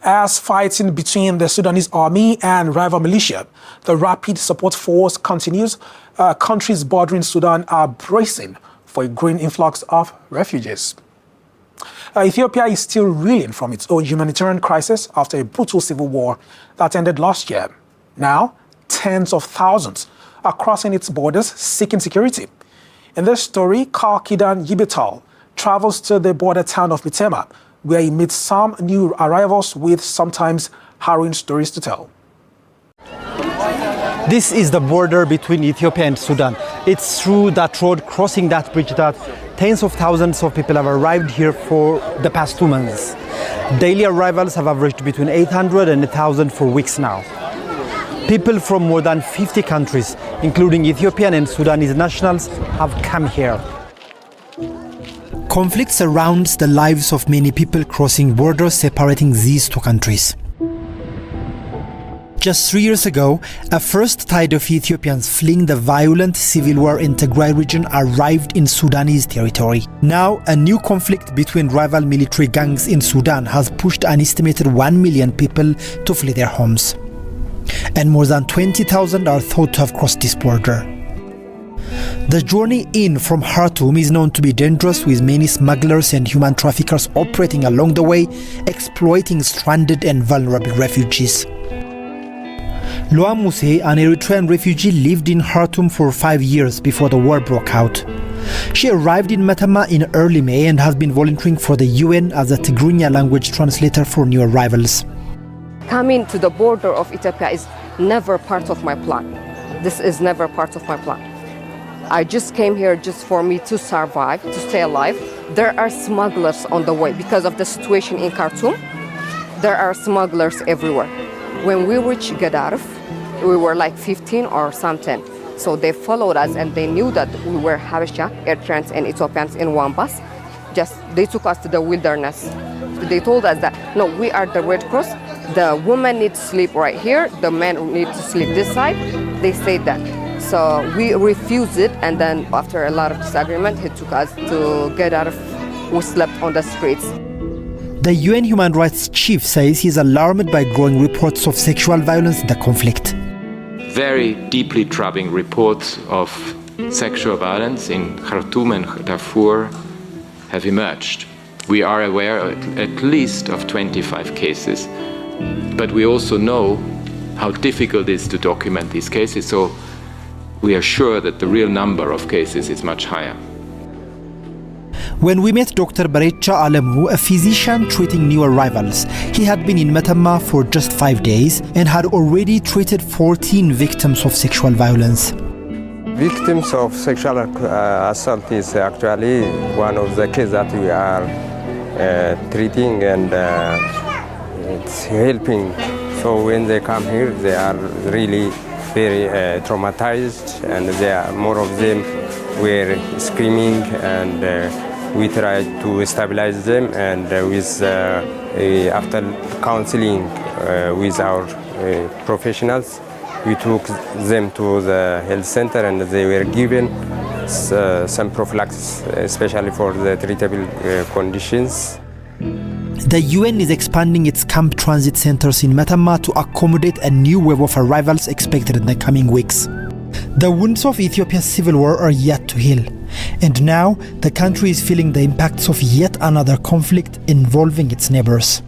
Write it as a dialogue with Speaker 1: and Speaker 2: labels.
Speaker 1: As fighting between the Sudanese Army and rival militia, the Rapid Support Force continues, countries bordering Sudan are bracing for a growing influx of refugees. Ethiopia is still reeling from its own humanitarian crisis after a brutal civil war that ended last year. Now, tens of thousands are crossing its borders seeking security. In this story, Kalkidan Yibeltal travels to the border town of Metema, where he meets some new arrivals with sometimes harrowing stories to tell.
Speaker 2: This is the border between Ethiopia and Sudan. It's through that road, crossing that bridge, that tens of thousands of people have arrived here for the past 2 months. Daily arrivals have averaged between 800 and 1,000 for weeks now. People from more than 50 countries, including Ethiopian and Sudanese nationals, have come here. Conflict surrounds the lives of many people crossing borders separating these two countries. Just 3 years ago, a first tide of Ethiopians fleeing the violent civil war in Tigray region arrived in Sudanese territory. Now, a new conflict between rival military gangs in Sudan has pushed an estimated 1 million people to flee their homes. And more than 20,000 are thought to have crossed this border. The journey in from Khartoum is known to be dangerous, with many smugglers and human traffickers operating along the way, exploiting stranded and vulnerable refugees. Loa Muse, an Eritrean refugee, lived in Khartoum for 5 years before the war broke out. She arrived in Metema in early May and has been volunteering for the UN as a Tigrinya language translator for new arrivals.
Speaker 3: Coming to the border of Ethiopia is never part of my plan. This is never part of my plan. I just came here just for me to survive, to stay alive. There are smugglers on the way because of the situation in Khartoum. There are smugglers everywhere. When we reached Gadaref, we were like 15 or something. So they followed us and they knew that we were Habesha, Eritreans and Ethiopians in one bus. They took us to the wilderness. They told us that, no, we are the Red Cross. The women need to sleep right here. The men need to sleep this side. They said that. So we refused it, and then after a lot of disagreement, he took us to Gadaref. We slept on the streets.
Speaker 2: The UN human rights chief says he's alarmed by growing reports of sexual violence in the conflict.
Speaker 4: Very deeply troubling reports of sexual violence in Khartoum and Darfur have emerged. We are aware at least of 25 cases, but we also know how difficult it is to document these cases, so we are sure that the real number of cases is much higher.
Speaker 2: When we met Dr. Barecha Alemu, a physician treating new arrivals, he had been in Metema for just 5 days and had already treated 14 victims of sexual violence.
Speaker 5: Victims of sexual assault is actually one of the cases that we are treating, and it's helping. So when they come here, they are really very traumatized, and more of them were screaming, and we tried to stabilize them, and after counseling with our professionals, we took them to the health center, and they were given some prophylaxis, especially for the treatable conditions.
Speaker 2: The UN is expanding its camp transit centers in Metema to accommodate a new wave of arrivals expected in the coming weeks. The wounds of Ethiopia's civil war are yet to heal, and now the country is feeling the impacts of yet another conflict involving its neighbors.